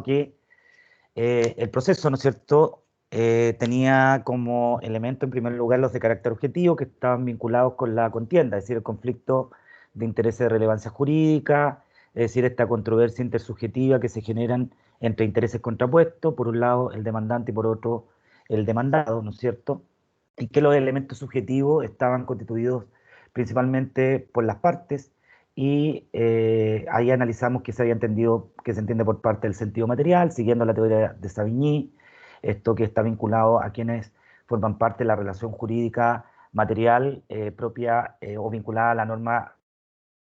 que el proceso, ¿no es cierto?, tenía como elemento, en primer lugar, los de carácter objetivo, que estaban vinculados con la contienda, es decir, el conflicto de intereses de relevancia jurídica, es decir, esta controversia intersubjetiva que se generan entre intereses contrapuestos, por un lado el demandante y por otro el demandado, ¿no es cierto?, y que los elementos subjetivos estaban constituidos principalmente por las partes, y ahí analizamos que se había entendido, que se entiende por parte del sentido material, siguiendo la teoría de Savigny, esto que está vinculado a quienes forman parte de la relación jurídica material propia o vinculada a la norma,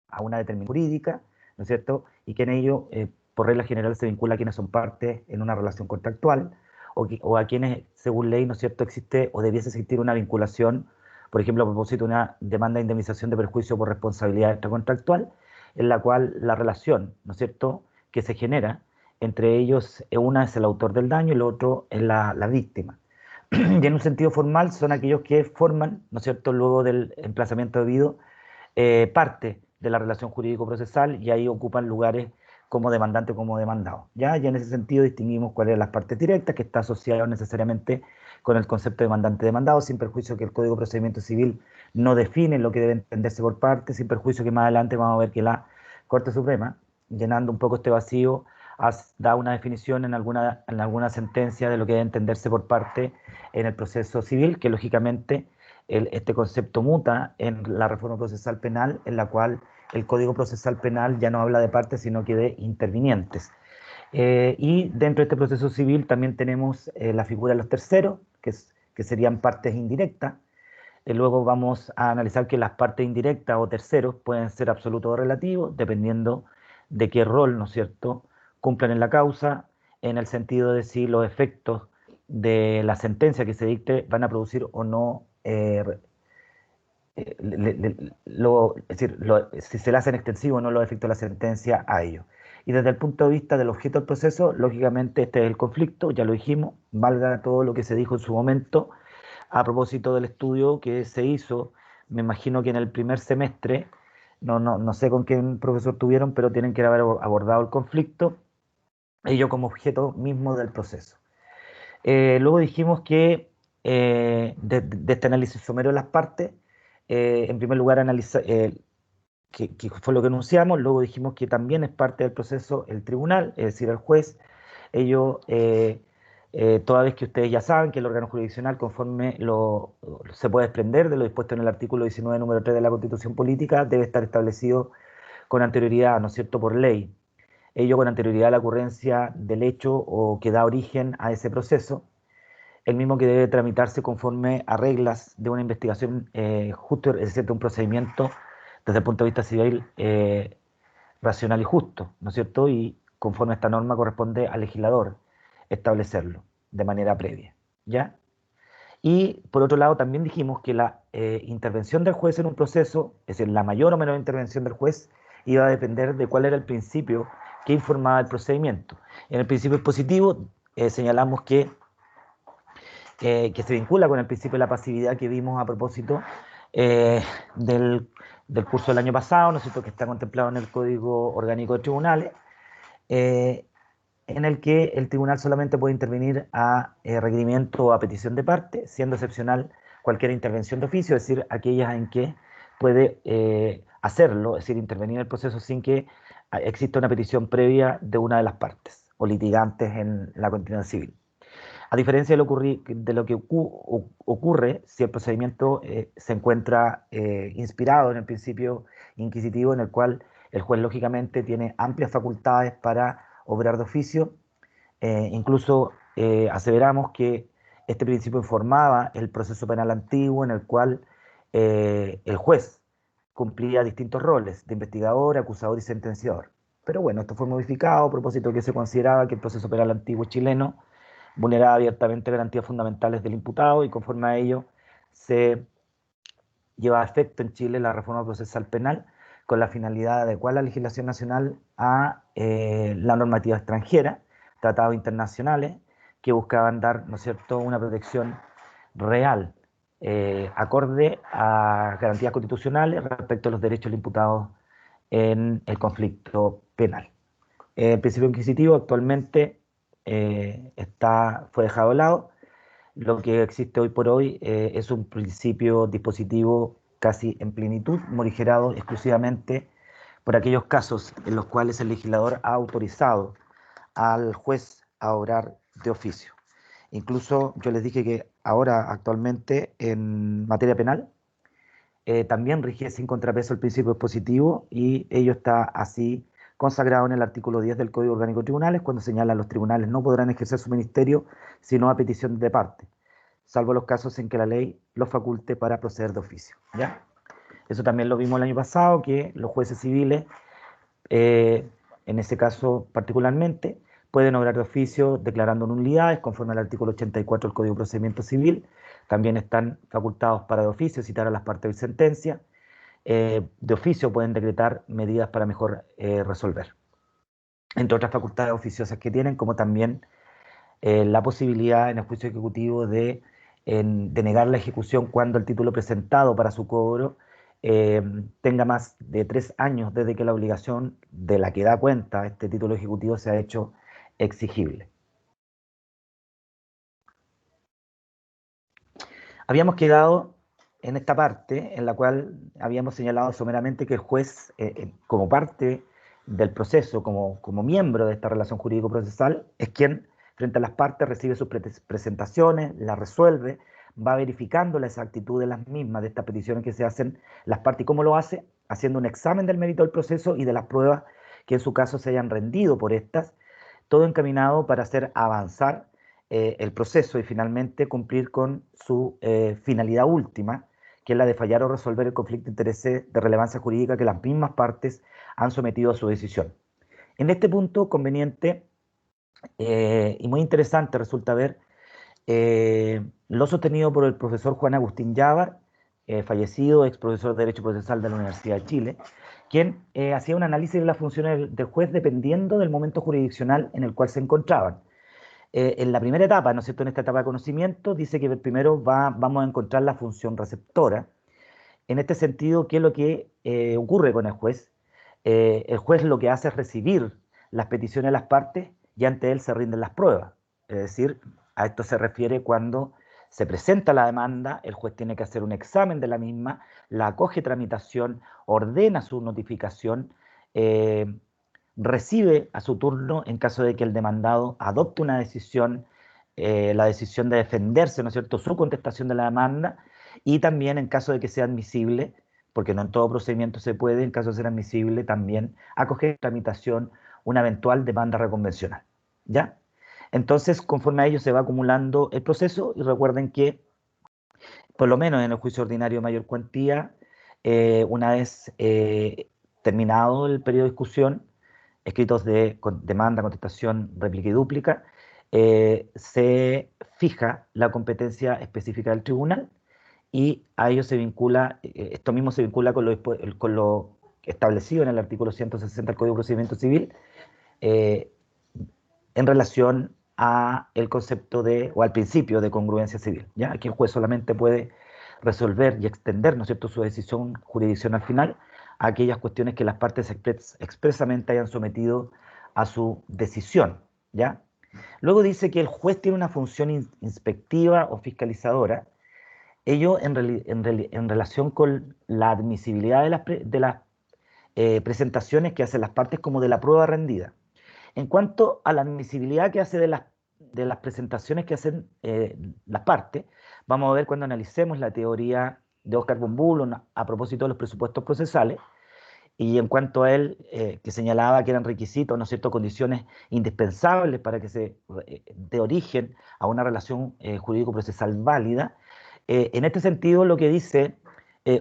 a una determinación jurídica, ¿no es cierto? Y que en ello, por regla general, se vincula a quienes son parte en una relación contractual o a quienes, según ley, ¿no es cierto?, existe o debiese existir una vinculación, por ejemplo, a propósito de una demanda de indemnización de perjuicio por responsabilidad extracontractual, en la cual la relación, ¿no es cierto?, que se genera entre ellos, una es el autor del daño y el otro es la víctima. Y en un sentido formal son aquellos que forman, ¿no es cierto?, luego del emplazamiento debido, parte de la relación jurídico-procesal, y ahí ocupan lugares como demandante o como demandado. ¿Ya? Y en ese sentido distinguimos cuáles son las partes directas, que está asociado necesariamente con el concepto de demandante-demandado, sin perjuicio que el Código de Procedimiento Civil no define lo que debe entenderse por parte, sin perjuicio que más adelante vamos a ver que la Corte Suprema, llenando un poco este vacío, da una definición en alguna sentencia de lo que debe entenderse por parte en el proceso civil, que lógicamente este concepto muta en la reforma procesal penal, en la cual el Código Procesal Penal ya no habla de partes, sino que de intervinientes. Y dentro de este proceso civil también tenemos la figura de los terceros, que serían partes indirectas. Luego vamos a analizar que las partes indirectas o terceros pueden ser absolutos o relativos, dependiendo de qué rol, ¿no es cierto?, cumplan en la causa, en el sentido de si los efectos de la sentencia que se dicte van a producir o no, es decir, si se le hacen extensivos o no los efectos de la sentencia a ellos. Y desde el punto de vista del objeto del proceso, lógicamente este es el conflicto, ya lo dijimos, valga todo lo que se dijo en su momento, a propósito del estudio que se hizo, me imagino que en el primer semestre, no sé con qué profesor tuvieron, pero tienen que haber abordado el conflicto, ello como objeto mismo del proceso. Luego dijimos que de este análisis somero de las partes, en primer lugar que fue lo que enunciamos, luego dijimos que también es parte del proceso el tribunal, es decir, el juez, ello toda vez que ustedes ya saben que el órgano jurisdiccional, conforme se puede desprender de lo dispuesto en el artículo 19, número 3 de la Constitución Política, debe estar establecido con anterioridad, ¿no es cierto?, por ley. Ello con anterioridad a la ocurrencia del hecho o que da origen a ese proceso, el mismo que debe tramitarse conforme a reglas de una investigación justo, es decir, de un procedimiento desde el punto de vista civil racional y justo, ¿no es cierto? Y conforme a esta norma corresponde al legislador establecerlo de manera previa, ¿ya? Y por otro lado también dijimos que la intervención del juez en un proceso, es decir, la mayor o menor intervención del juez, iba a depender de cuál era el principio que informaba el procedimiento. En el principio expositivo señalamos que se vincula con el principio de la pasividad que vimos a propósito eh, del, del curso del año pasado, ¿no es cierto?, que está contemplado en el Código Orgánico de Tribunales, eh, en el que el tribunal solamente puede intervenir a requerimiento o a petición de parte, siendo excepcional cualquier intervención de oficio, es decir, aquellas en que puede hacerlo, es decir, intervenir en el proceso sin que exista una petición previa de una de las partes o litigantes en la contienda civil. A diferencia de lo que ocurre si el procedimiento se encuentra inspirado en el principio inquisitivo, en el cual el juez lógicamente tiene amplias facultades para obrar de oficio. Incluso aseveramos que este principio informaba el proceso penal antiguo, en el cual el juez cumplía distintos roles de investigador, acusador y sentenciador. Pero bueno, esto fue modificado a propósito de que se consideraba que el proceso penal antiguo chileno vulneraba abiertamente garantías fundamentales del imputado, y conforme a ello se lleva a efecto en Chile la reforma procesal penal con la finalidad de adecuar la legislación nacional a la normativa extranjera, tratados internacionales que buscaban dar, ¿no es cierto?, una protección real, acorde a garantías constitucionales respecto a los derechos del imputado en el conflicto penal. El principio inquisitivo actualmente fue dejado de lado. Lo que existe hoy por hoy es un principio dispositivo casi en plenitud, morigerado exclusivamente por aquellos casos en los cuales el legislador ha autorizado al juez a obrar de oficio. Incluso yo les dije que ahora actualmente en materia penal también rige sin contrapeso el principio dispositivo y ello está así consagrado en el artículo 10 del Código Orgánico de Tribunales, cuando señala los tribunales no podrán ejercer su ministerio sino a petición de parte, salvo los casos en que la ley los faculte para proceder de oficio. ¿Ya? Eso también lo vimos el año pasado, que los jueces civiles, eh, en ese caso particularmente, pueden obrar de oficio declarando nulidades conforme al artículo 84 del Código de Procedimiento Civil. También están facultados para de oficio citar a las partes de sentencia. De oficio pueden decretar medidas para mejor resolver. Entre otras facultades oficiosas que tienen, como también la posibilidad en el juicio ejecutivo de denegar la ejecución cuando el título presentado para su cobro eh, tenga más de 3 años desde que la obligación de la que da cuenta este título ejecutivo se ha hecho exigible. Habíamos quedado en esta parte en la cual habíamos señalado someramente que el juez, como parte del proceso, como miembro de esta relación jurídico-procesal, es quien frente a las partes recibe sus presentaciones, las resuelve, va verificando la exactitud de las mismas, de estas peticiones que se hacen las partes. ¿Y cómo lo hace? Haciendo un examen del mérito del proceso y de las pruebas que en su caso se hayan rendido por estas, todo encaminado para hacer avanzar el proceso y finalmente cumplir con su finalidad última, que es la de fallar o resolver el conflicto de intereses de relevancia jurídica que las mismas partes han sometido a su decisión. En este punto, conveniente y muy interesante resulta ver lo sostenido por el profesor Juan Agustín Llávar, fallecido, ex profesor de Derecho Procesal de la Universidad de Chile, quien hacía un análisis de las funciones del juez dependiendo del momento jurisdiccional en el cual se encontraban. En la primera etapa, ¿no es cierto?, en esta etapa de conocimiento, dice que primero vamos a encontrar la función receptora. En este sentido, ¿qué es lo que ocurre con el juez? El juez lo que hace es recibir las peticiones de las partes y ante él se rinden las pruebas. Es decir, a esto se refiere cuando se presenta la demanda, el juez tiene que hacer un examen de la misma, la acoge tramitación, ordena su notificación, eh, recibe a su turno en caso de que el demandado adopte una decisión, la decisión de defenderse, ¿no es cierto?, su contestación de la demanda, y también en caso de que sea admisible, porque no en todo procedimiento se puede, en caso de ser admisible, también acoger tramitación una eventual demanda reconvencional. ¿Ya? Entonces, conforme a ello se va acumulando el proceso, y recuerden que, por lo menos en el juicio ordinario de mayor cuantía, una vez terminado el periodo de discusión, escritos de demanda, contestación, réplica y dúplica, se fija la competencia específica del tribunal y a ello se vincula, esto mismo se vincula con lo establecido en el artículo 160 del Código de Procedimiento Civil eh, en relación a el concepto de, o al principio de congruencia civil. ¿Ya? Aquí el juez solamente puede resolver y extender, ¿no es cierto?, su decisión jurisdiccional final a aquellas cuestiones que las partes expresamente hayan sometido a su decisión. ¿Ya? Luego dice que el juez tiene una función inspectiva o fiscalizadora, ello en relación con la admisibilidad de las presentaciones que hacen las partes como de la prueba rendida. En cuanto a la admisibilidad que hace de las presentaciones que hacen las partes, vamos a ver cuando analicemos la teoría de Oscar von Bülow a propósito de los presupuestos procesales, y en cuanto a él, que señalaba que eran requisitos, ¿no es cierto?, condiciones indispensables para que se dé origen a una relación jurídico-procesal válida. En este sentido, lo que dice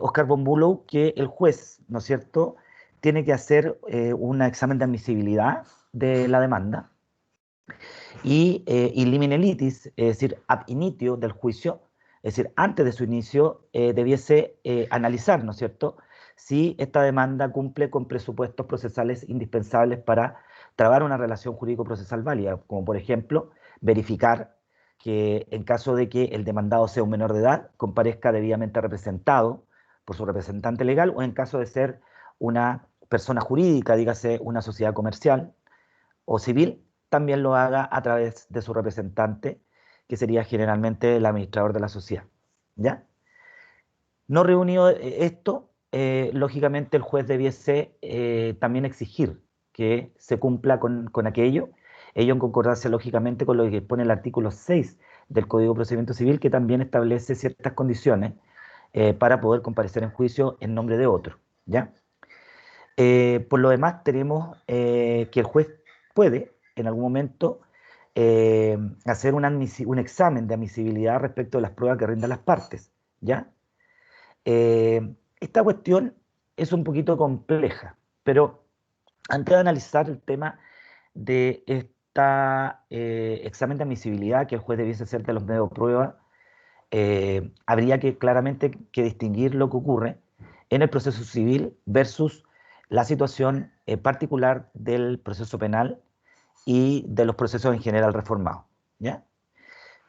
Oscar von Bülow, que el juez, ¿no es cierto?, tiene que hacer un examen de admisibilidad de la demanda y in limine litis, es decir, ab initio del juicio, es decir, antes de su inicio, debiese analizar, ¿no es cierto?, si esta demanda cumple con presupuestos procesales indispensables para trabar una relación jurídico-procesal válida, como por ejemplo, verificar que en caso de que el demandado sea un menor de edad, comparezca debidamente representado por su representante legal, o en caso de ser una persona jurídica, dígase una sociedad comercial, o civil, también lo haga a través de su representante, que sería generalmente el administrador de la sociedad. ¿Ya? No reunido esto, lógicamente el juez debiese también exigir que se cumpla con aquello, ello en concordancia lógicamente con lo que pone el artículo 6 del Código de Procedimiento Civil, que también establece ciertas condiciones para poder comparecer en juicio en nombre de otro. ¿Ya? Por lo demás, tenemos que el juez puede, en algún momento, hacer un examen de admisibilidad respecto de las pruebas que rindan las partes. ¿Ya? Esta cuestión es un poquito compleja, pero antes de analizar el tema de este examen de admisibilidad que el juez debiese hacer de los medios de prueba, habría que claramente que distinguir lo que ocurre en el proceso civil versus la situación particular del proceso penal y de los procesos en general reformados. ¿Ya?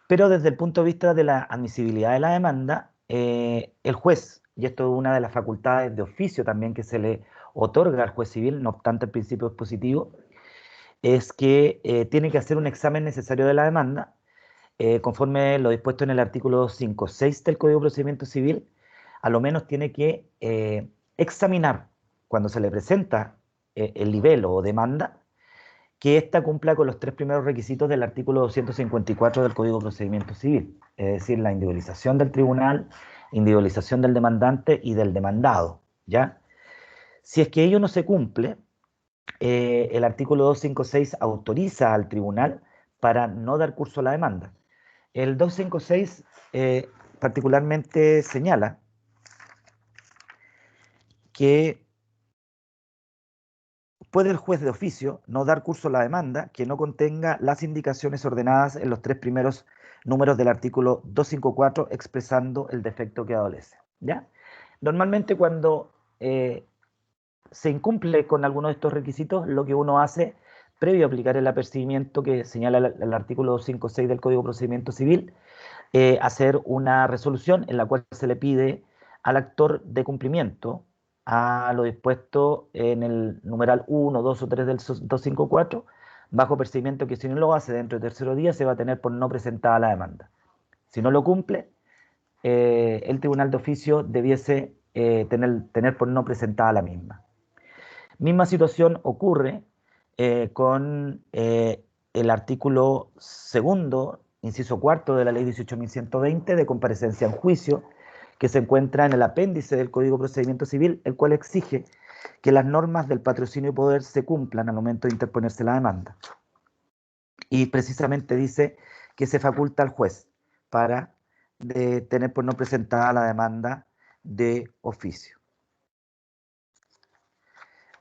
Pero desde el punto de vista de la admisibilidad de la demanda, el juez, y esto es una de las facultades de oficio también que se le otorga al juez civil, no obstante el principio es positivo, es que tiene que hacer un examen necesario de la demanda, conforme lo dispuesto en el artículo 5.6 del Código de Procedimiento Civil, a lo menos tiene que examinar cuando se le presenta el libelo o demanda, que ésta cumpla con los tres primeros requisitos del artículo 254 del Código de Procedimiento Civil, es decir, la individualización del tribunal, individualización del demandante y del demandado, ¿ya? Si es que ello no se cumple, el artículo 256 autoriza al tribunal para no dar curso a la demanda. El 256 particularmente señala que puede el juez de oficio no dar curso a la demanda que no contenga las indicaciones ordenadas en los tres primeros números del artículo 254 expresando el defecto que adolece. ¿Ya? Normalmente cuando se incumple con alguno de estos requisitos, lo que uno hace previo a aplicar el apercibimiento que señala el artículo 256 del Código de Procedimiento Civil, hacer una resolución en la cual se le pide al actor de cumplimiento a lo dispuesto en el numeral 1, 2 o 3 del 254, bajo percibimiento que si no lo hace dentro de tercero día se va a tener por no presentada la demanda. Si no lo cumple, el tribunal de oficio debiese tener por no presentada la misma. Misma situación ocurre con el artículo segundo, inciso cuarto de la ley 18.120 de comparecencia en juicio, que se encuentra en el apéndice del Código de Procedimiento Civil, el cual exige que las normas del patrocinio y poder se cumplan al momento de interponerse la demanda. Y precisamente dice que se faculta al juez para tener por no presentada la demanda de oficio.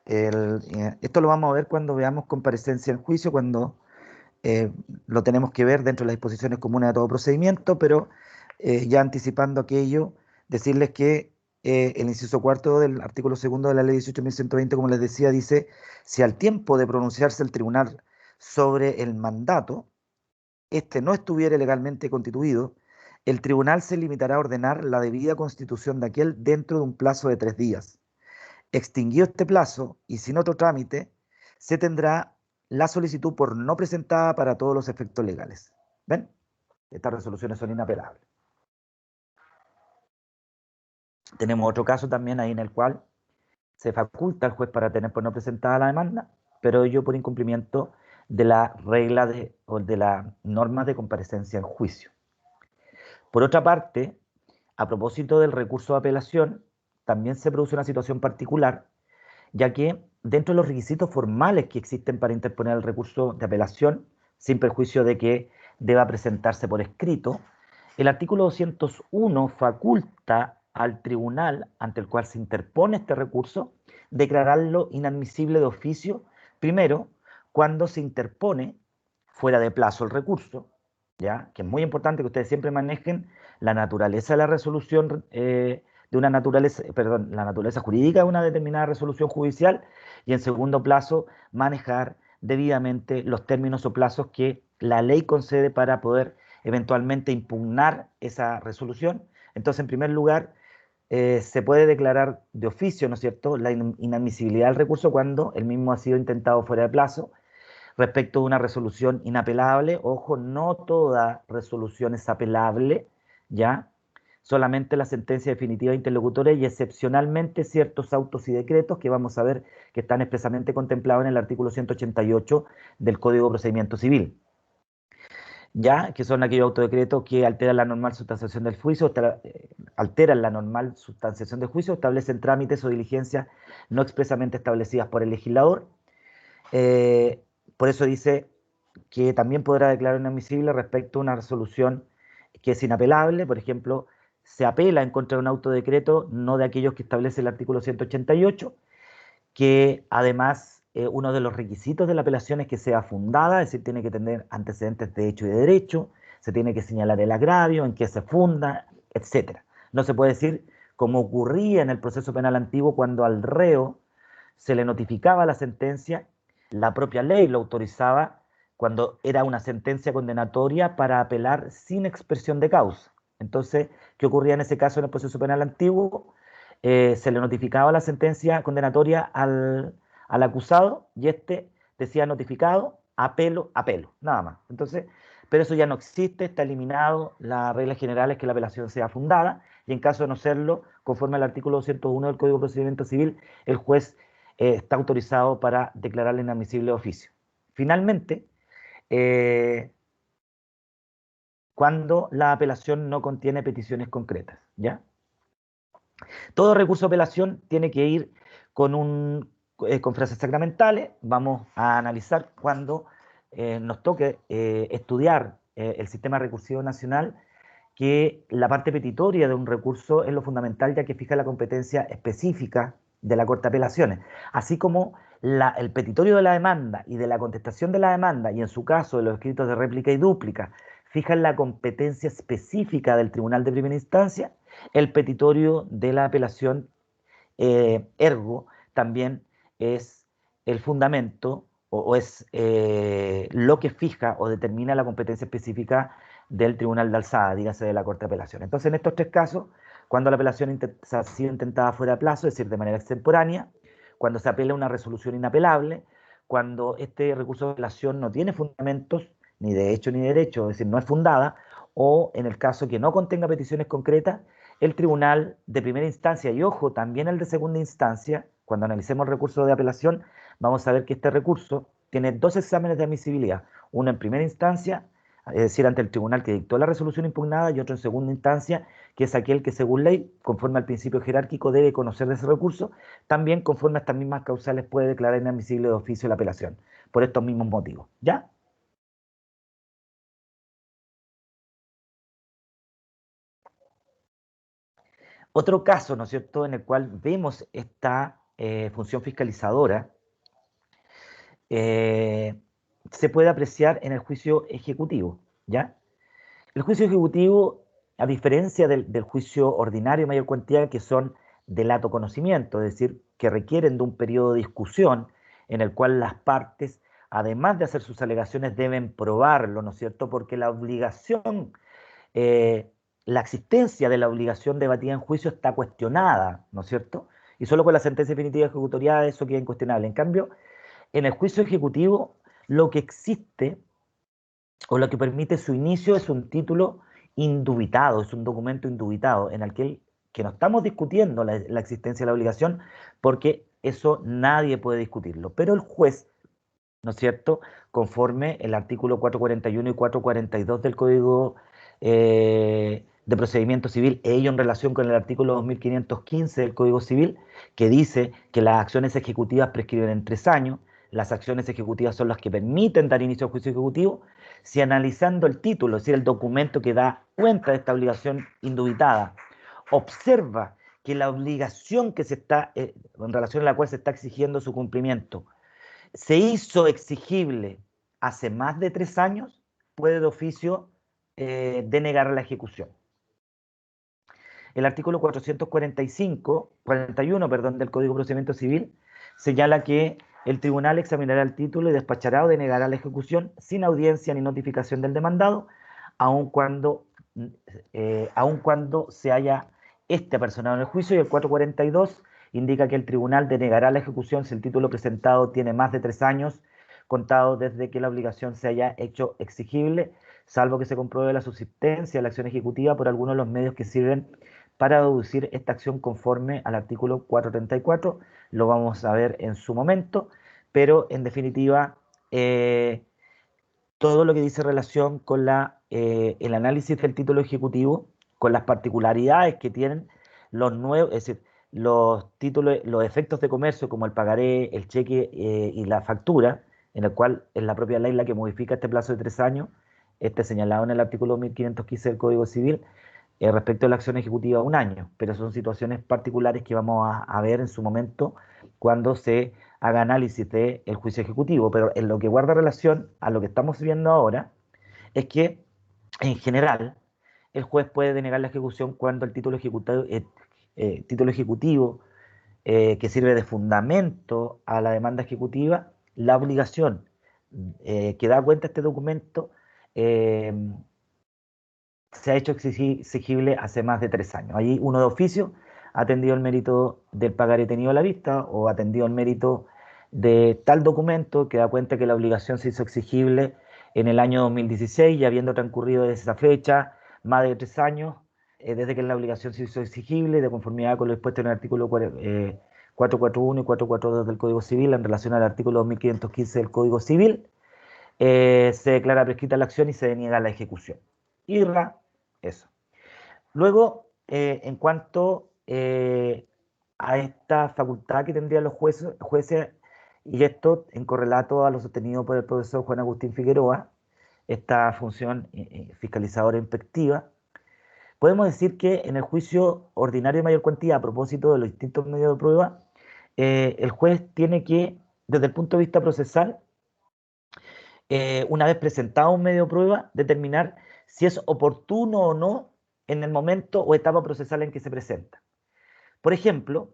Esto lo vamos a ver cuando veamos comparecencia en juicio, cuando lo tenemos que ver dentro de las disposiciones comunes de todo procedimiento, pero ya anticipando aquello, decirles que el inciso cuarto del artículo segundo de la ley 18.120, como les decía, dice: si al tiempo de pronunciarse el tribunal sobre el mandato, este no estuviera legalmente constituido, el tribunal se limitará a ordenar la debida constitución de aquel dentro de un plazo de 3 días. Extinguido este plazo y sin otro trámite, se tendrá la solicitud por no presentada para todos los efectos legales. ¿Ven? Estas resoluciones son inapelables. Tenemos otro caso también ahí en el cual se faculta al juez para tener por no presentada la demanda, pero ello por incumplimiento de la regla o de las normas de comparecencia en juicio. Por otra parte, a propósito del recurso de apelación, también se produce una situación particular, ya que dentro de los requisitos formales que existen para interponer el recurso de apelación, sin perjuicio de que deba presentarse por escrito, el artículo 201 faculta al tribunal ante el cual se interpone este recurso declararlo inadmisible de oficio, primero, cuando se interpone fuera de plazo el recurso, ¿ya? Que es muy importante que ustedes siempre manejen la naturaleza de la resolución de una naturaleza, perdón, la naturaleza jurídica de una determinada resolución judicial, y en segundo plazo manejar debidamente los términos o plazos que la ley concede para poder eventualmente impugnar esa resolución. Entonces, en primer lugar, se puede declarar de oficio, ¿no es cierto?, la inadmisibilidad del recurso cuando el mismo ha sido intentado fuera de plazo, respecto de una resolución inapelable. Ojo, no toda resolución es apelable, ¿ya? Solamente la sentencia definitiva interlocutoria y excepcionalmente ciertos autos y decretos que vamos a ver que están expresamente contemplados en el artículo 188 del Código de Procedimiento Civil, ¿ya? Que son aquellos autodecretos que alteran la normal sustanciación del juicio, alteran la normal sustanciación del juicio, establecen trámites o diligencias no expresamente establecidas por el legislador. Por eso dice que también podrá declarar inadmisible respecto a una resolución que es inapelable. Por ejemplo, se apela en contra de un autodecreto, no de aquellos que establece el artículo 188, que además uno de los requisitos de la apelación es que sea fundada, es decir, tiene que tener antecedentes de hecho y de derecho, se tiene que señalar el agravio, en qué se funda, etcétera. No se puede decir, como ocurría en el proceso penal antiguo, cuando al reo se le notificaba la sentencia, la propia ley lo autorizaba cuando era una sentencia condenatoria para apelar sin expresión de causa. Entonces, ¿qué ocurría en ese caso en el proceso penal antiguo? Se le notificaba la sentencia condenatoria al acusado y este decía notificado, apelo, apelo, nada más. Entonces, pero eso ya no existe, está eliminado. La regla general es que la apelación sea fundada y en caso de no serlo, conforme al artículo 201 del Código de Procedimiento Civil, el juez está autorizado para declararle inadmisible de oficio. Finalmente, cuando la apelación no contiene peticiones concretas, ¿ya? Todo recurso de apelación tiene que ir con frases sacramentales. Vamos a analizar cuando nos toque estudiar el sistema recursivo nacional, que la parte petitoria de un recurso es lo fundamental, ya que fija la competencia específica de la Corte de Apelaciones, así como el petitorio de la demanda y de la contestación de la demanda, y en su caso de los escritos de réplica y dúplica, fijan la competencia específica del Tribunal de Primera Instancia. El petitorio de la apelación, ergo, también es el fundamento o es lo que fija o determina la competencia específica del Tribunal de Alzada, dígase de la Corte de Apelación. Entonces, en estos tres casos, cuando la apelación ha sido intentada fuera de plazo, es decir, de manera extemporánea, cuando se apela una resolución inapelable, cuando este recurso de apelación no tiene fundamentos, ni de hecho ni de derecho, es decir, no es fundada, o en el caso que no contenga peticiones concretas, el tribunal de primera instancia, y ojo, también el de segunda instancia, cuando analicemos el recurso de apelación, vamos a ver que este recurso tiene dos exámenes de admisibilidad, uno en primera instancia, es decir, ante el tribunal que dictó la resolución impugnada, y otro en segunda instancia, que es aquel que según ley, conforme al principio jerárquico, debe conocer de ese recurso, también conforme a estas mismas causales puede declarar inadmisible de oficio la apelación, por estos mismos motivos, ¿ya? Otro caso, ¿no es cierto?, en el cual vemos esta función fiscalizadora, eh, se puede apreciar en el juicio ejecutivo, ¿ya? El juicio ejecutivo, a diferencia del juicio ordinario de mayor cuantía, que son de lato conocimiento, es decir, que requieren de un periodo de discusión en el cual las partes, además de hacer sus alegaciones, deben probarlo, ¿no es cierto?, porque la obligación, eh, la existencia de la obligación debatida en juicio está cuestionada, ¿no es cierto? Y solo con la sentencia definitiva ejecutoriada eso queda incuestionable. En cambio, en el juicio ejecutivo, lo que existe o lo que permite su inicio es un título indubitado, es un documento indubitado en el que no estamos discutiendo la existencia de la obligación, porque eso nadie puede discutirlo. Pero el juez, ¿no es cierto?, conforme el artículo 441 y 442 del Código de Procedimiento Civil, ello en relación con el artículo 2515 del Código Civil, que dice que las acciones ejecutivas prescriben en 3 años, las acciones ejecutivas son las que permiten dar inicio al juicio ejecutivo. Si analizando el título, es decir, el documento que da cuenta de esta obligación indubitada, observa que la obligación que se está, en relación a la cual se está exigiendo su cumplimiento, se hizo exigible hace más de 3 años, puede de oficio denegar la ejecución. El artículo 41, perdón, del Código de Procedimiento Civil señala que el tribunal examinará el título y despachará o denegará la ejecución sin audiencia ni notificación del demandado, aun cuando se haya personado en el juicio. Y el 442 indica que el tribunal denegará la ejecución si el título presentado tiene más de 3 años, contado desde que la obligación se haya hecho exigible, salvo que se compruebe la subsistencia de la acción ejecutiva por alguno de los medios que sirven para deducir esta acción conforme al artículo 434. Lo vamos a ver en su momento, pero en definitiva, todo lo que dice relación con el análisis del título ejecutivo, con las particularidades que tienen los nuevos, es decir, los títulos, los efectos de comercio como el pagaré, el cheque y la factura, en el cual es la propia ley la que modifica este plazo de 3 años, señalado en el artículo 1515 del Código Civil, respecto a la acción ejecutiva a 1 año, pero son situaciones particulares que vamos a ver en su momento cuando se haga análisis del juicio ejecutivo. Pero en lo que guarda relación a lo que estamos viendo ahora es que, en general, el juez puede denegar la ejecución cuando el título ejecutivo que sirve de fundamento a la demanda ejecutiva, la obligación que da cuenta este documento eh, se ha hecho exigible hace más de 3 años. Ahí uno de oficio ha atendido el mérito del pagaré tenido a la vista o ha atendido el mérito de tal documento que da cuenta que la obligación se hizo exigible en el año 2016 y habiendo transcurrido desde esa fecha más de 3 años desde que la obligación se hizo exigible de conformidad con lo dispuesto en el artículo 441 y 442 del Código Civil en relación al artículo 2515 del Código Civil, se declara prescrita la acción y se deniega la ejecución. IRRA, eso. Luego, en cuanto a esta facultad que tendrían los jueces, y esto en correlato a lo sostenido por el profesor Juan Agustín Figueroa, esta función fiscalizadora inspectiva, podemos decir que en el juicio ordinario de mayor cuantía, a propósito de los distintos medios de prueba, el juez tiene que, desde el punto de vista procesal, una vez presentado un medio de prueba, determinar si es oportuno o no en el momento o etapa procesal en que se presenta. Por ejemplo,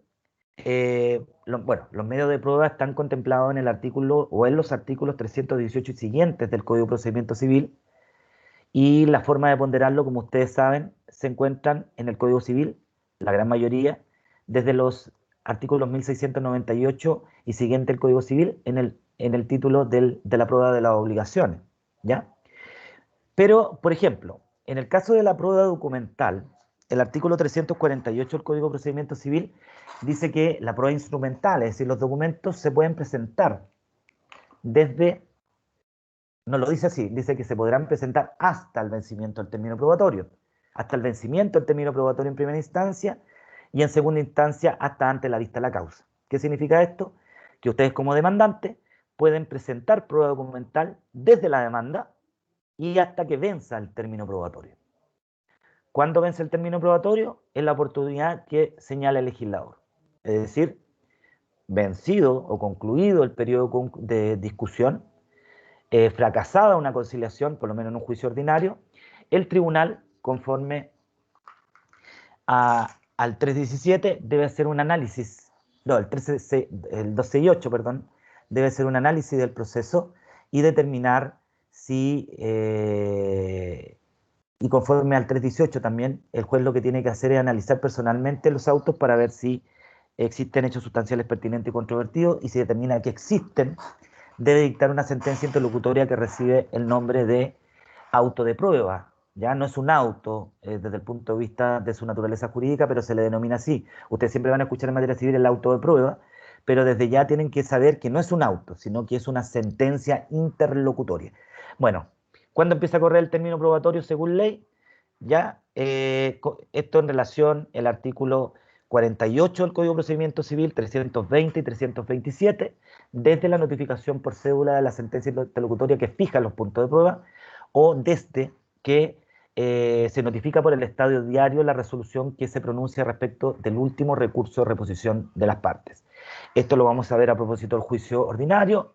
los medios de prueba están contemplados en el artículo o en los artículos 318 y siguientes del Código de Procedimiento Civil, y la forma de ponderarlo, como ustedes saben, se encuentran en el Código Civil, la gran mayoría, desde los artículos 1698 y siguiente del Código Civil, en el título de la prueba de las obligaciones, ¿ya? Pero, por ejemplo, en el caso de la prueba documental, el artículo 348 del Código de Procedimiento Civil dice que la prueba instrumental, es decir, los documentos se pueden presentar desde, no lo dice así, dice que se podrán presentar hasta el vencimiento del término probatorio, hasta el vencimiento del término probatorio en primera instancia y en segunda instancia hasta ante la vista de la causa. ¿Qué significa esto? Que ustedes como demandantes pueden presentar prueba documental desde la demanda y hasta que venza el término probatorio. ¿Cuándo vence el término probatorio? Es la oportunidad que señala el legislador. Es decir, vencido o concluido el periodo de discusión, fracasada una conciliación, por lo menos en un juicio ordinario, el tribunal, conforme al 317, debe hacer un análisis, no, el 268, perdón, debe hacer un análisis del proceso y determinar si, y conforme al 318 también, el juez lo que tiene que hacer es analizar personalmente los autos para ver si existen hechos sustanciales pertinentes y controvertidos, y si determina que existen, debe dictar una sentencia interlocutoria que recibe el nombre de auto de prueba. Ya no es un auto desde el punto de vista de su naturaleza jurídica, pero se le denomina así. Ustedes siempre van a escuchar en materia civil el auto de prueba, pero desde ya tienen que saber que no es un auto, sino que es una sentencia interlocutoria. Bueno, ¿cuándo empieza a correr el término probatorio según ley? Ya, esto en relación al artículo 48 del Código de Procedimiento Civil, 320 y 327, desde la notificación por cédula de la sentencia interlocutoria que fija los puntos de prueba, o desde que se notifica por el estadio diario la resolución que se pronuncia respecto del último recurso de reposición de las partes. Esto lo vamos a ver a propósito del juicio ordinario.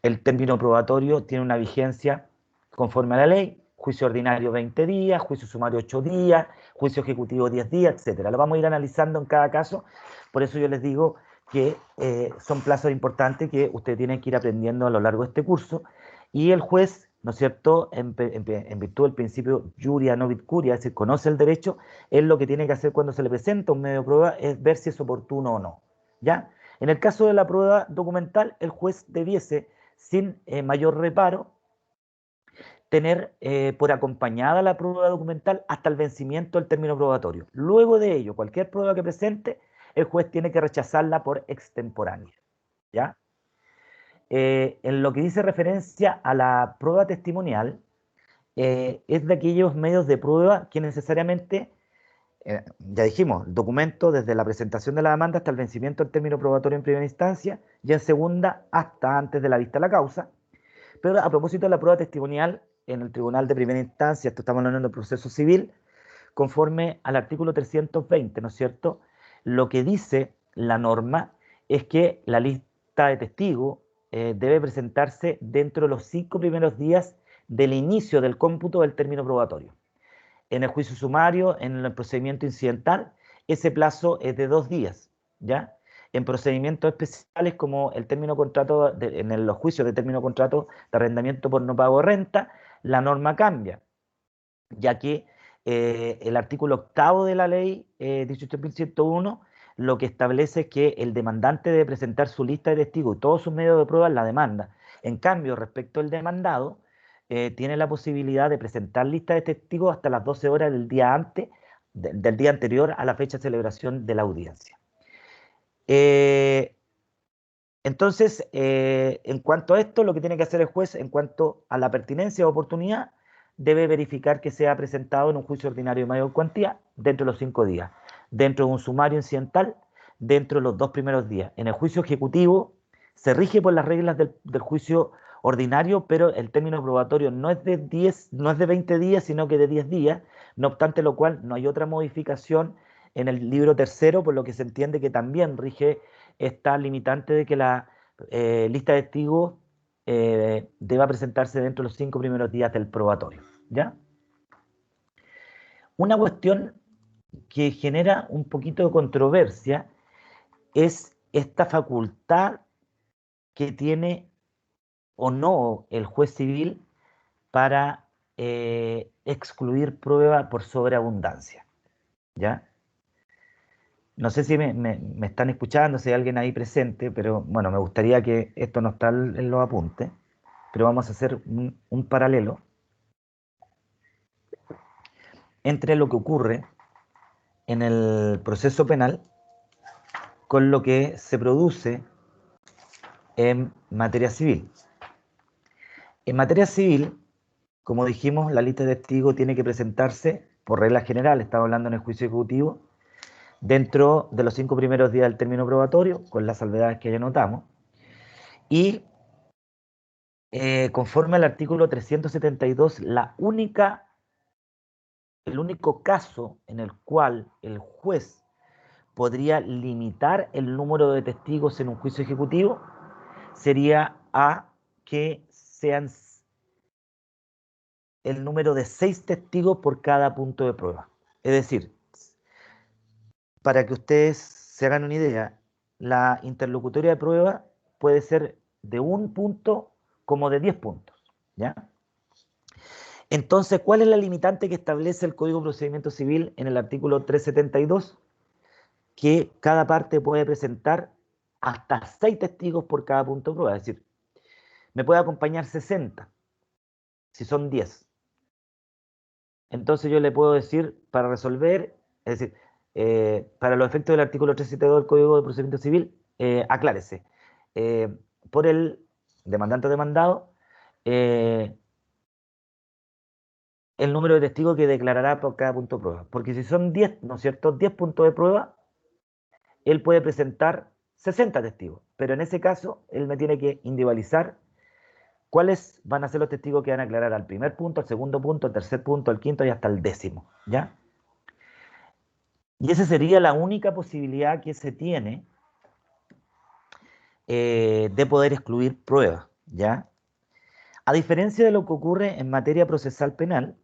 El término probatorio tiene una vigencia conforme a la ley. Juicio ordinario 20 días, juicio sumario 8 días, juicio ejecutivo 10 días, etcétera. Lo vamos a ir analizando en cada caso, por eso yo les digo que son plazos importantes que ustedes tienen que ir aprendiendo a lo largo de este curso, y el juez, ¿no es cierto?, en virtud del principio juria novit curia, es decir, conoce el derecho, él lo que tiene que hacer cuando se le presenta un medio de prueba es ver si es oportuno o no, ¿ya? En el caso de la prueba documental, el juez debiese sin mayor reparo, tener por acompañada la prueba documental hasta el vencimiento del término probatorio. Luego de ello, cualquier prueba que presente, el juez tiene que rechazarla por extemporánea, ¿ya? En lo que dice referencia a la prueba testimonial, es de aquellos medios de prueba que necesariamente, ya dijimos, documento desde la presentación de la demanda hasta el vencimiento del término probatorio en primera instancia y en segunda hasta antes de la vista de la causa. Pero a propósito de la prueba testimonial en el tribunal de primera instancia, esto estamos hablando del proceso civil, conforme al artículo 320, ¿no es cierto? Lo que dice la norma es que la lista de testigos debe presentarse dentro de los 5 primeros días del inicio del cómputo del término probatorio. En el juicio sumario, en el procedimiento incidental, ese plazo es de 2 días, ¿ya? En procedimientos especiales como el término contrato, en los juicios de término contrato de arrendamiento por no pago de renta, la norma cambia, ya que el artículo 8º de la ley 18.101 lo que establece es que el demandante debe presentar su lista de testigos y todos sus medios de prueba en la demanda. En cambio, respecto al demandado, tiene la posibilidad de presentar lista de testigos hasta las 12 horas del día antes, del día anterior a la fecha de celebración de la audiencia. Entonces, en cuanto a esto, lo que tiene que hacer el juez en cuanto a la pertinencia o oportunidad, debe verificar que sea presentado en un juicio ordinario de mayor cuantía dentro de los 5 días, dentro de un sumario incidental dentro de los 2 primeros días. En el juicio ejecutivo se rige por las reglas del juicio ordinario, pero el término probatorio no es de 20 días, sino que de 10 días, no obstante lo cual no hay otra modificación en el libro tercero, por lo que se entiende que también rige esta limitante de que la lista de testigos deba presentarse dentro de los 5 primeros días del probatorio, ¿ya? Una cuestión que genera un poquito de controversia es esta facultad que tiene o no el juez civil para excluir prueba por sobreabundancia, ¿ya? No sé si me están escuchando, si hay alguien ahí presente, pero bueno, me gustaría que esto no está en los apuntes, pero vamos a hacer un paralelo entre lo que ocurre en el proceso penal con lo que se produce en materia civil. En materia civil, como dijimos, la lista de testigos tiene que presentarse por regla general, estamos hablando en el juicio ejecutivo, dentro de los 5 primeros días del término probatorio, con las salvedades que ya notamos, y conforme al artículo 372, el único caso en el cual el juez podría limitar el número de testigos en un juicio ejecutivo sería a que sean el número de 6 testigos por cada punto de prueba. Es decir, para que ustedes se hagan una idea, la interlocutoria de prueba puede ser de 1 punto como de 10 puntos, ¿ya? Entonces, ¿cuál es la limitante que establece el Código de Procedimiento Civil en el artículo 372? Que cada parte puede presentar hasta 6 testigos por cada punto de prueba. Es decir, me puede acompañar 60, si son 10. Entonces yo le puedo decir, para resolver, es decir, para los efectos del artículo 372 del Código de Procedimiento Civil, aclárese. Por el demandante o demandado, el número de testigos que declarará por cada punto de prueba. Porque si son 10, ¿no es cierto? 10 puntos de prueba, él puede presentar 60 testigos. Pero en ese caso, él me tiene que individualizar cuáles van a ser los testigos que van a aclarar al primer punto, al segundo punto, al tercer punto, al quinto y hasta el 10º, ¿ya? Y esa sería la única posibilidad que se tiene de poder excluir pruebas, ¿ya? A diferencia de lo que ocurre en materia procesal penal,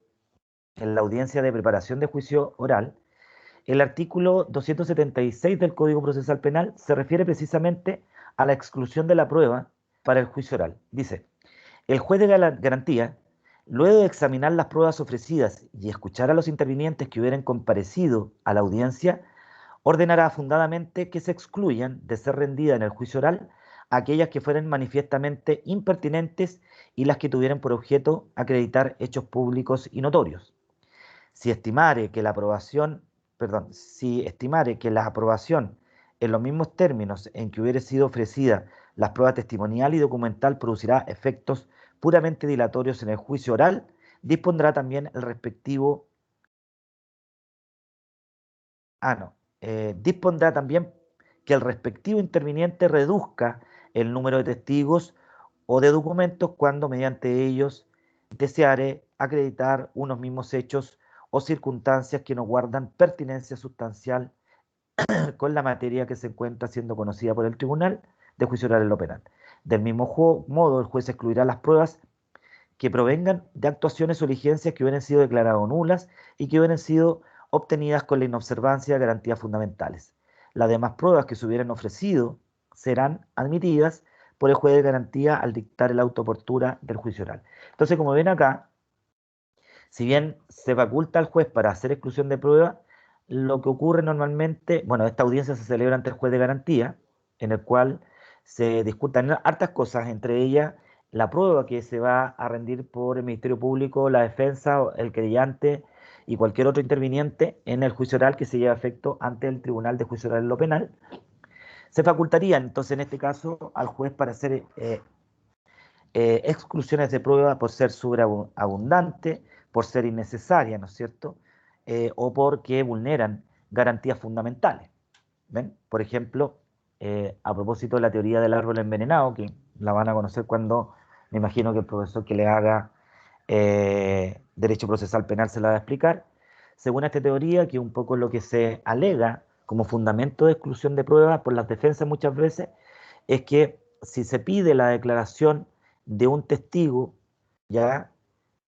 en la audiencia de preparación de juicio oral, el artículo 276 del Código Procesal Penal se refiere precisamente a la exclusión de la prueba para el juicio oral. Dice, el juez de garantía, luego de examinar las pruebas ofrecidas y escuchar a los intervinientes que hubieran comparecido a la audiencia, ordenará fundadamente que se excluyan de ser rendida en el juicio oral aquellas que fueran manifiestamente impertinentes y las que tuvieran por objeto acreditar hechos públicos y notorios. Si estimare que la aprobación, perdón, si estimare que la aprobación en los mismos términos en que hubiera sido ofrecida las pruebas testimonial y documental producirá efectos puramente dilatorios en el juicio oral, dispondrá también el respectivo, dispondrá también que el respectivo interviniente reduzca el número de testigos o de documentos cuando mediante ellos deseare acreditar unos mismos hechos o circunstancias que no guardan pertinencia sustancial con la materia que se encuentra siendo conocida por el Tribunal de Juicio Oral en lo penal. Del mismo modo, el juez excluirá las pruebas que provengan de actuaciones o diligencias que hubieran sido declaradas nulas y que hubieran sido obtenidas con la inobservancia de garantías fundamentales. Las demás pruebas que se hubieran ofrecido serán admitidas por el juez de garantía al dictar el auto oportuna del juicio oral. Entonces, como ven acá, si bien se faculta al juez para hacer exclusión de prueba, lo que ocurre normalmente, bueno, esta audiencia se celebra ante el juez de garantía, en el cual se discutan hartas cosas, entre ellas la prueba que se va a rendir por el Ministerio Público, la defensa, el querellante y cualquier otro interviniente en el juicio oral que se lleve a efecto ante el Tribunal de Juicio Oral en lo Penal. Se facultaría entonces en este caso al juez para hacer exclusiones de prueba por ser sobreabundante, por ser innecesaria, ¿no es cierto? O porque vulneran garantías fundamentales. ¿Ven? Por ejemplo, a propósito de la teoría del árbol envenenado, que la van a conocer cuando, me imagino que el profesor que le haga Derecho Procesal Penal se la va a explicar. Según esta teoría, que un poco lo que se alega como fundamento de exclusión de pruebas por las defensas muchas veces, es que si se pide la declaración de un testigo, ya,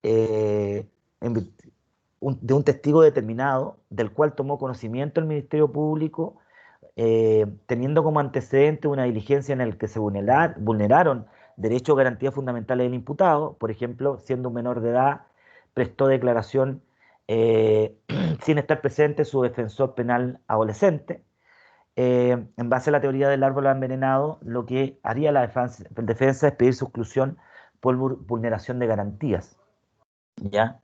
eh, de un testigo determinado, del cual tomó conocimiento el Ministerio Público, teniendo como antecedente una diligencia en la que se vulneraron derechos o garantías fundamentales del imputado, por ejemplo, siendo un menor de edad, prestó declaración sin estar presente su defensor penal adolescente. En base a la teoría del árbol envenenado, lo que haría la defensa es pedir su exclusión por vulneración de garantías. ¿Ya?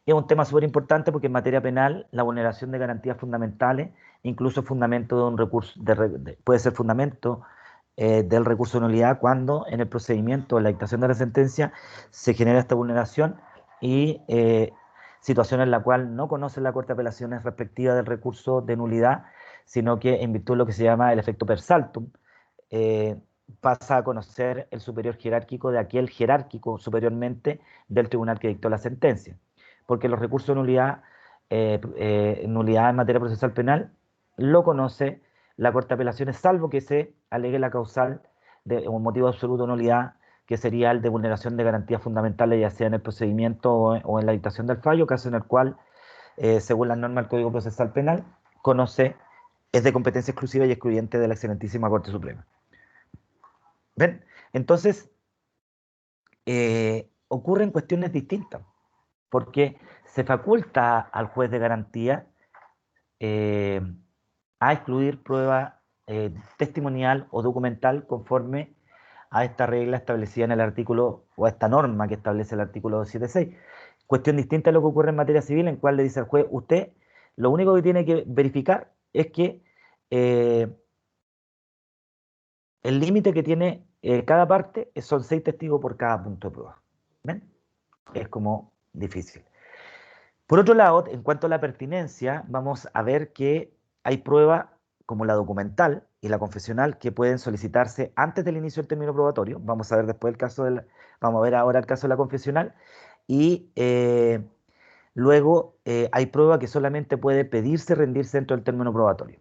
Es un tema súper importante porque en materia penal la vulneración de garantías fundamentales, incluso fundamento de un recurso, puede ser fundamento del recurso de nulidad cuando en el procedimiento de la dictación de la sentencia se genera esta vulneración y situación en la cual no conoce la Corte de Apelaciones respectiva del recurso de nulidad, sino que en virtud de lo que se llama el efecto per saltum, eh, pasa a conocer el superior jerárquico de aquel jerárquico superiormente del tribunal que dictó la sentencia. Porque los recursos de nulidad en materia procesal penal lo conoce la Corte de Apelaciones, salvo que se alegue la causal de un motivo de absoluta nulidad, que sería el de vulneración de garantías fundamentales, ya sea en el procedimiento o en la dictación del fallo, caso en el cual, según las normas del Código Procesal Penal, es de competencia exclusiva y excluyente de la excelentísima Corte Suprema. ¿Ven? Entonces, ocurren cuestiones distintas, porque se faculta al juez de garantía eh, a excluir prueba testimonial o documental conforme a esta regla establecida en el artículo, o a esta norma que establece el artículo 276. Cuestión distinta a lo que ocurre en materia civil, en cual le dice al juez, usted lo único que tiene que verificar es que el límite que tiene cada parte son 6 testigos por cada punto de prueba. ¿Ven? Es como difícil. Por otro lado, en cuanto a la pertinencia, vamos a ver que hay pruebas como la documental y la confesional que pueden solicitarse antes del inicio del término probatorio. Vamos a ver después el caso vamos a ver ahora el caso de la confesional. Y luego hay prueba que solamente puede pedirse rendirse dentro del término probatorio.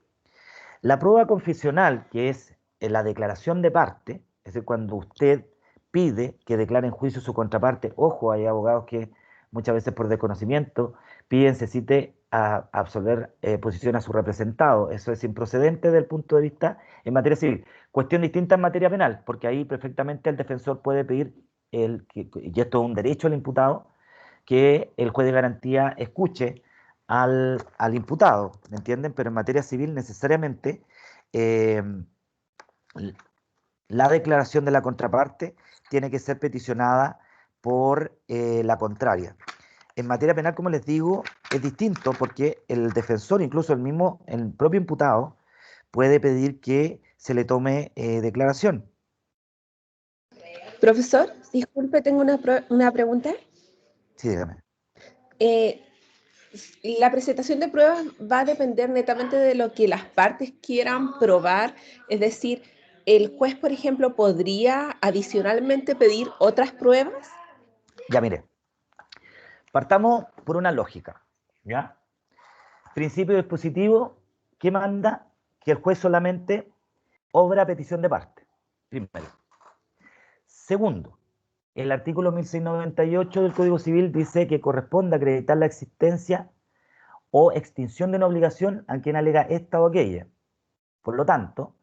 La prueba confesional, que es la declaración de parte, es decir, cuando usted pide que declare en juicio su contraparte, ojo, hay abogados que muchas veces por desconocimiento piden se cite a absolver posición a su representado. Eso es improcedente desde el punto de vista en materia civil. Cuestión distinta en materia penal, porque ahí perfectamente el defensor puede pedir, y esto es un derecho al imputado, que el juez de garantía escuche al imputado, ¿me entienden? Pero en materia civil necesariamente eh, la declaración de la contraparte tiene que ser peticionada por la contraria. En materia penal, como les digo, es distinto porque el defensor, incluso el propio imputado, puede pedir que se le tome declaración. Profesor, disculpe, tengo una pregunta. Sí, dígame. La presentación de pruebas va a depender netamente de lo que las partes quieran probar, es decir, ¿el juez, por ejemplo, podría adicionalmente pedir otras pruebas? Ya, mire, partamos por una lógica, ¿ya? Principio dispositivo que manda que el juez solamente obra a petición de parte, primero. Segundo, el artículo 1698 del Código Civil dice que corresponde acreditar la existencia o extinción de una obligación a quien alega esta o aquella. Por lo tanto,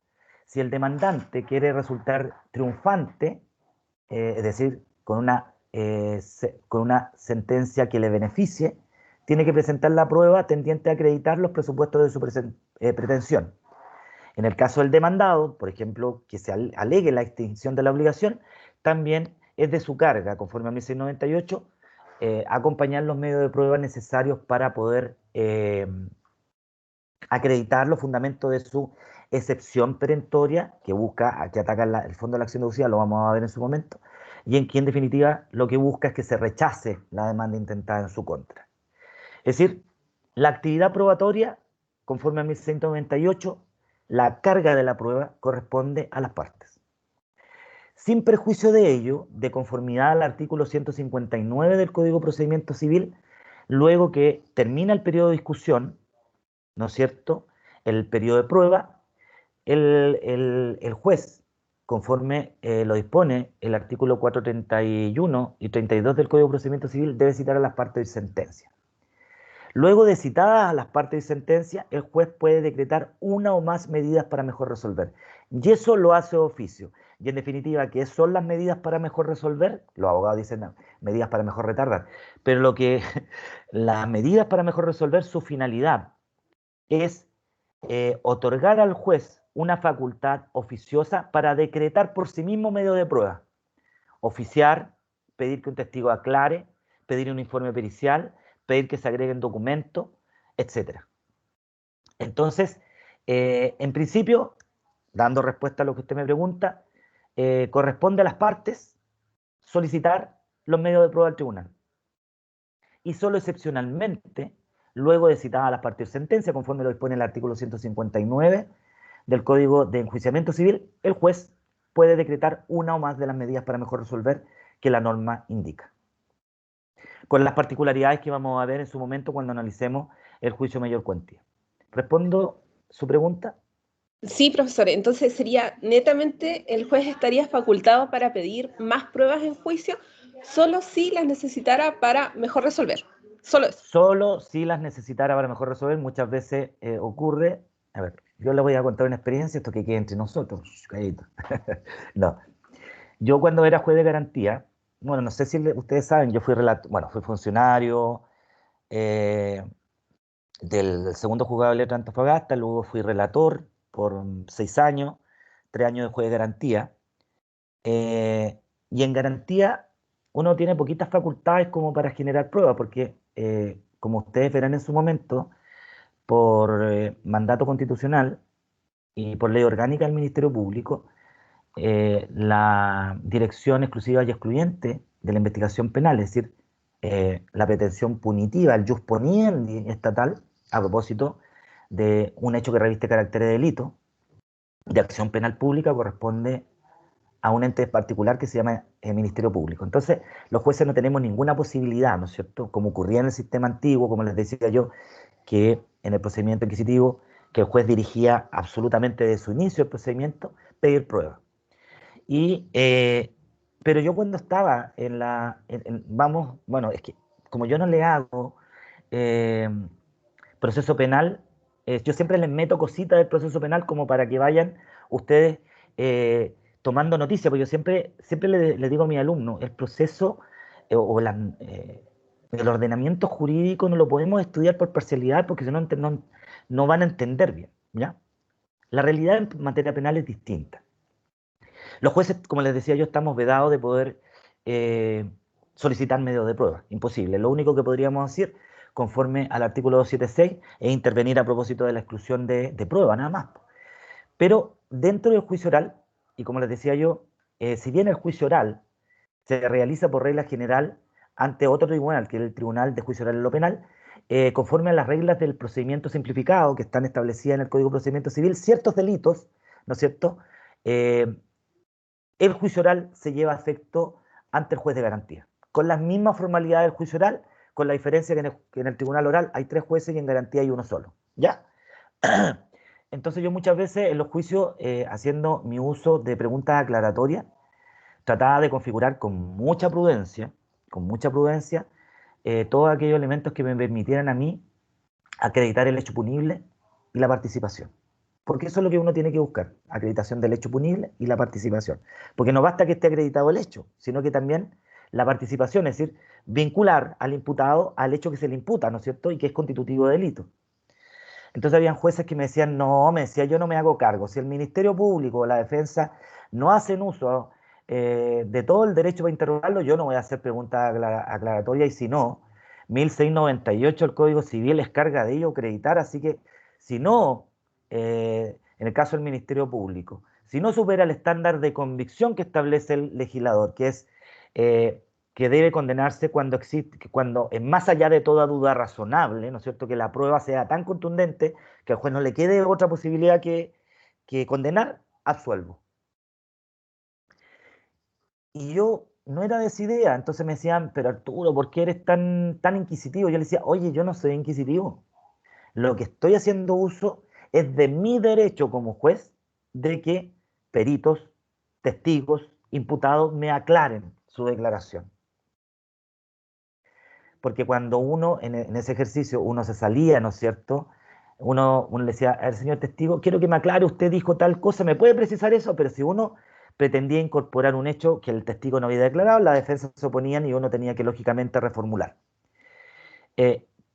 si el demandante quiere resultar triunfante, es decir, con una sentencia que le beneficie, tiene que presentar la prueba tendiente a acreditar los presupuestos de su pretensión. En el caso del demandado, por ejemplo, que se alegue la extinción de la obligación, también es de su carga, conforme a 1698, acompañar los medios de prueba necesarios para poder acreditar los fundamentos de su excepción perentoria, que busca, que ataca el fondo de la acción deducida, lo vamos a ver en su momento, y en definitiva lo que busca es que se rechace la demanda intentada en su contra. Es decir, la actividad probatoria, conforme a 1198, la carga de la prueba corresponde a las partes. Sin perjuicio de ello, de conformidad al artículo 159 del Código de Procedimiento Civil, luego que termina el periodo de discusión, ¿no es cierto?, el periodo de prueba, el juez, conforme lo dispone el artículo 431 y 32 del Código de Procedimiento Civil, debe citar a las partes de sentencia. Luego de citadas a las partes de sentencia, el juez puede decretar una o más medidas para mejor resolver. Y eso lo hace de oficio. Y en definitiva, ¿qué son las medidas para mejor resolver? Los abogados dicen no, medidas para mejor retardar. Pero las medidas para mejor resolver, su finalidad es otorgar al juez una facultad oficiosa para decretar por sí mismo medio de prueba. Oficiar, pedir que un testigo aclare, pedir un informe pericial, pedir que se agreguen documentos, etc. Entonces, en principio, dando respuesta a lo que usted me pregunta, corresponde a las partes solicitar los medios de prueba al tribunal. Y solo excepcionalmente, luego de citar a las partes de sentencia, conforme lo dispone el artículo 159 del Código de Enjuiciamiento Civil, el juez puede decretar una o más de las medidas para mejor resolver que la norma indica, con las particularidades que vamos a ver en su momento cuando analicemos el juicio mayor cuantía. ¿Respondo su pregunta? Sí, profesor. Entonces sería netamente el juez estaría facultado para pedir más pruebas en juicio solo si las necesitara para mejor resolver. Solo eso. Solo si las necesitara para mejor resolver. Muchas veces ocurre, a ver, yo le voy a contar una experiencia, esto que quede entre nosotros, no. Yo cuando era juez de garantía, bueno, no sé si ustedes saben, yo fui fui funcionario del segundo juzgado de letra de Antofagasta, luego fui relator por 6 años, 3 años de juez de garantía, y en garantía uno tiene poquitas facultades como para generar pruebas, porque como ustedes verán en su momento, por mandato constitucional y por ley orgánica del Ministerio Público, la dirección exclusiva y excluyente de la investigación penal, es decir, la pretensión punitiva, el jus poniendi estatal, a propósito de un hecho que reviste carácter de delito, de acción penal pública, corresponde a un ente particular que se llama el Ministerio Público. Entonces, los jueces no tenemos ninguna posibilidad, ¿no es cierto?, como ocurría en el sistema antiguo, como les decía yo, que en el procedimiento inquisitivo, que el juez dirigía absolutamente desde su inicio el procedimiento, pedir pruebas. Pero yo cuando estaba bueno, es que como yo no le hago eh, proceso penal, yo siempre les meto cositas del proceso penal como para que vayan ustedes tomando noticia, porque yo siempre le digo a mis alumnos, el proceso el ordenamiento jurídico no lo podemos estudiar por parcialidad porque si no van a entender bien, ¿ya? La realidad en materia penal es distinta. Los jueces, como les decía yo, estamos vedados de poder solicitar medios de prueba. Imposible. Lo único que podríamos decir, conforme al artículo 276, es intervenir a propósito de la exclusión de prueba, nada más. Pero dentro del juicio oral, y como les decía yo, si bien el juicio oral se realiza por regla general ante otro tribunal, que es el Tribunal de Juicio Oral en lo Penal, conforme a las reglas del procedimiento simplificado que están establecidas en el Código de Procedimiento Civil, ciertos delitos, ¿no es cierto?, el juicio oral se lleva a efecto ante el juez de garantía, con las mismas formalidades del juicio oral, con la diferencia que en el tribunal oral hay 3 jueces y en garantía hay uno solo, ¿ya? Entonces yo muchas veces en los juicios, haciendo mi uso de preguntas aclaratorias, trataba de configurar con mucha prudencia, todos aquellos elementos que me permitieran a mí acreditar el hecho punible y la participación. Porque eso es lo que uno tiene que buscar, acreditación del hecho punible y la participación. Porque no basta que esté acreditado el hecho, sino que también la participación, es decir, vincular al imputado al hecho que se le imputa, ¿no es cierto?, y que es constitutivo de delito. Entonces habían jueces que me decían, no, me decía, yo no me hago cargo. Si el Ministerio Público o la defensa no hacen uso de todo el derecho para interrogarlo, yo no voy a hacer preguntas aclaratorias y si no, 1698 el Código Civil es carga de ello acreditar, así que si no, en el caso del Ministerio Público, si no supera el estándar de convicción que establece el legislador, que es que debe condenarse cuando existe, cuando es más allá de toda duda razonable, ¿no es cierto?, que la prueba sea tan contundente que al juez no le quede otra posibilidad que condenar, absuelvo. Y yo no era de esa idea, entonces me decían, pero Arturo, ¿por qué eres tan inquisitivo? Yo le decía, oye, yo no soy inquisitivo. Lo que estoy haciendo uso es de mi derecho como juez de que peritos, testigos, imputados me aclaren su declaración. Porque cuando uno, en ese ejercicio, uno se salía, ¿no es cierto? Uno le decía al señor testigo, quiero que me aclare, usted dijo tal cosa, ¿me puede precisar eso? Pero si uno pretendía incorporar un hecho que el testigo no había declarado, la defensa se oponían y uno tenía que lógicamente reformular.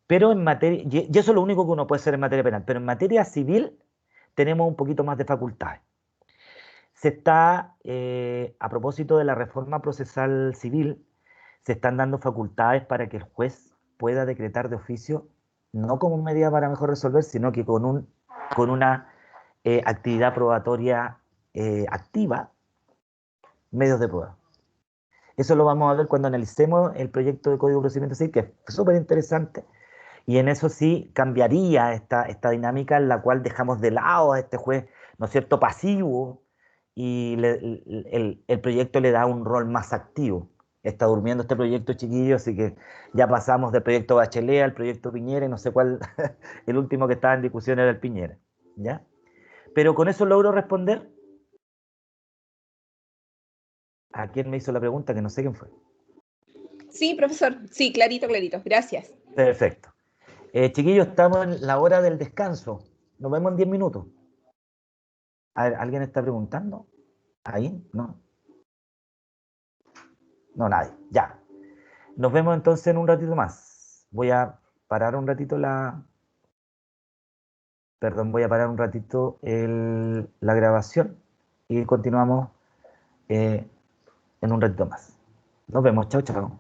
Pero en materia, y eso es lo único que uno puede hacer en materia penal, pero en materia civil tenemos un poquito más de facultades. Se está, a propósito de la reforma procesal civil, se están dando facultades para que el juez pueda decretar de oficio, no como medida para mejor resolver, sino que con una actividad probatoria activa, medios de prueba. Eso lo vamos a ver cuando analicemos el proyecto de Código de Procedimiento Civil, que es súper interesante, y en eso sí cambiaría esta dinámica en la cual dejamos de lado a este juez, ¿no es cierto?, pasivo, y el proyecto le da un rol más activo. Está durmiendo este proyecto, chiquillo, así que ya pasamos del proyecto Bachelet al proyecto Piñera, y no sé cuál, el último que estaba en discusión era el Piñera, ¿ya? Pero con eso logro responder a quien me hizo la pregunta, que no sé quién fue. Sí, profesor. Sí, clarito, clarito. Gracias. Perfecto. Chiquillos, estamos en la hora del descanso. Nos vemos en 10 minutos. A ver, ¿alguien está preguntando? ¿Ahí? ¿No? No, nadie. Ya. Nos vemos entonces en un ratito más. Voy a parar un ratito Perdón, voy a parar un ratito la grabación y continuamos en un ratito más. Nos vemos. Chao, chao.